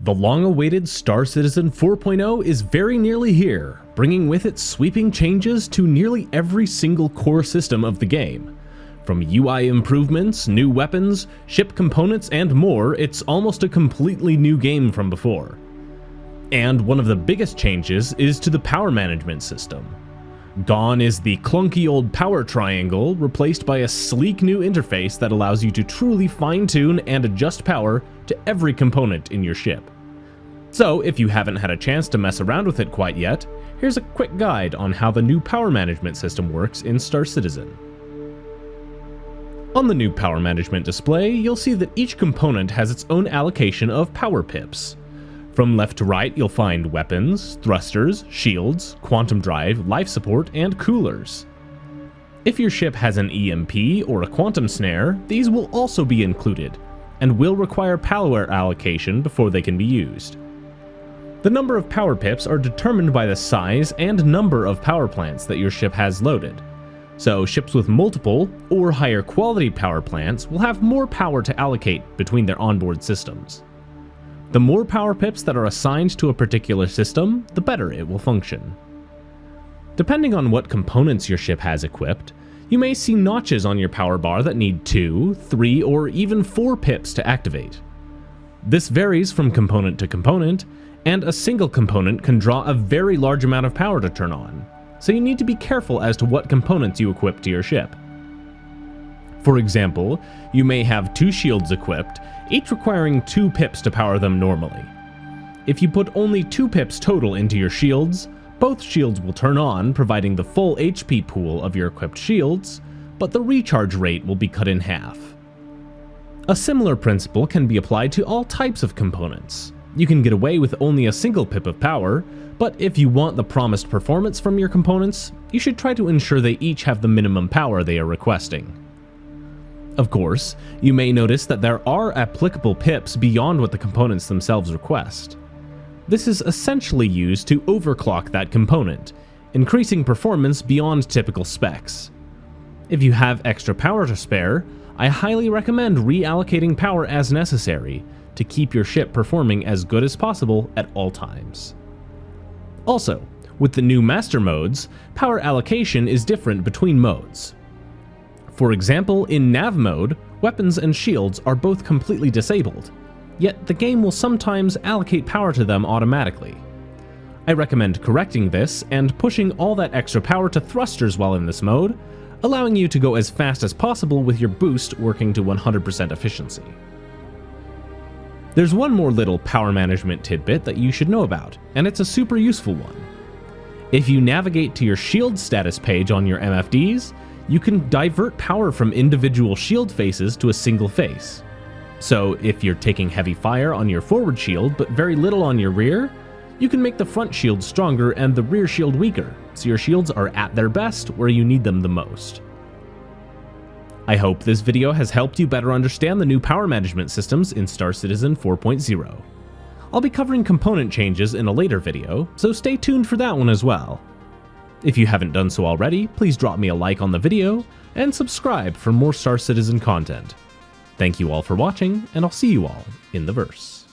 The long-awaited Star Citizen 4.0 is very nearly here, bringing with it sweeping changes to nearly every single core system of the game. From UI improvements, new weapons, ship components, and more, it's almost a completely new game from before. And one of the biggest changes is to the power management system. Gone is the clunky old power triangle, replaced by a sleek new interface that allows you to truly fine-tune and adjust power to every component in your ship. So, if you haven't had a chance to mess around with it quite yet, here's a quick guide on how the new power management system works in Star Citizen. On the new power management display, you'll see that each component has its own allocation of power pips. From left to right, you'll find weapons, thrusters, shields, quantum drive, life support, and coolers. If your ship has an EMP or a quantum snare, these will also be included, and will require power allocation before they can be used. The number of power pips are determined by the size and number of power plants that your ship has loaded. So ships with multiple or higher quality power plants will have more power to allocate between their onboard systems. The more power pips that are assigned to a particular system, the better it will function. Depending on what components your ship has equipped, you may see notches on your power bar that need 2, 3, or even 4 pips to activate. This varies from component to component, and a single component can draw a very large amount of power to turn on, so you need to be careful as to what components you equip to your ship. For example, you may have 2 shields equipped, each requiring 2 pips to power them normally. If you put only 2 pips total into your shields, both shields will turn on, providing the full HP pool of your equipped shields, but the recharge rate will be cut in half. A similar principle can be applied to all types of components. You can get away with only a single pip of power, but if you want the promised performance from your components, you should try to ensure they each have the minimum power they are requesting. Of course, you may notice that there are applicable pips beyond what the components themselves request. This is essentially used to overclock that component, increasing performance beyond typical specs. If you have extra power to spare, I highly recommend reallocating power as necessary to keep your ship performing as good as possible at all times. Also, with the new master modes, power allocation is different between modes. For example, in nav mode, weapons and shields are both completely disabled, yet the game will sometimes allocate power to them automatically. I recommend correcting this and pushing all that extra power to thrusters while in this mode, allowing you to go as fast as possible with your boost working to 100% efficiency. There's one more little power management tidbit that you should know about, and it's a super useful one. If you navigate to your shield status page on your MFDs, you can divert power from individual shield faces to a single face. So if you're taking heavy fire on your forward shield but very little on your rear, you can make the front shield stronger and the rear shield weaker, so your shields are at their best where you need them the most. I hope this video has helped you better understand the new power management systems in Star Citizen 4.0. I'll be covering component changes in a later video, so stay tuned for that one as well. If you haven't done so already, please drop me a like on the video, and subscribe for more Star Citizen content. Thank you all for watching, and I'll see you all in the verse.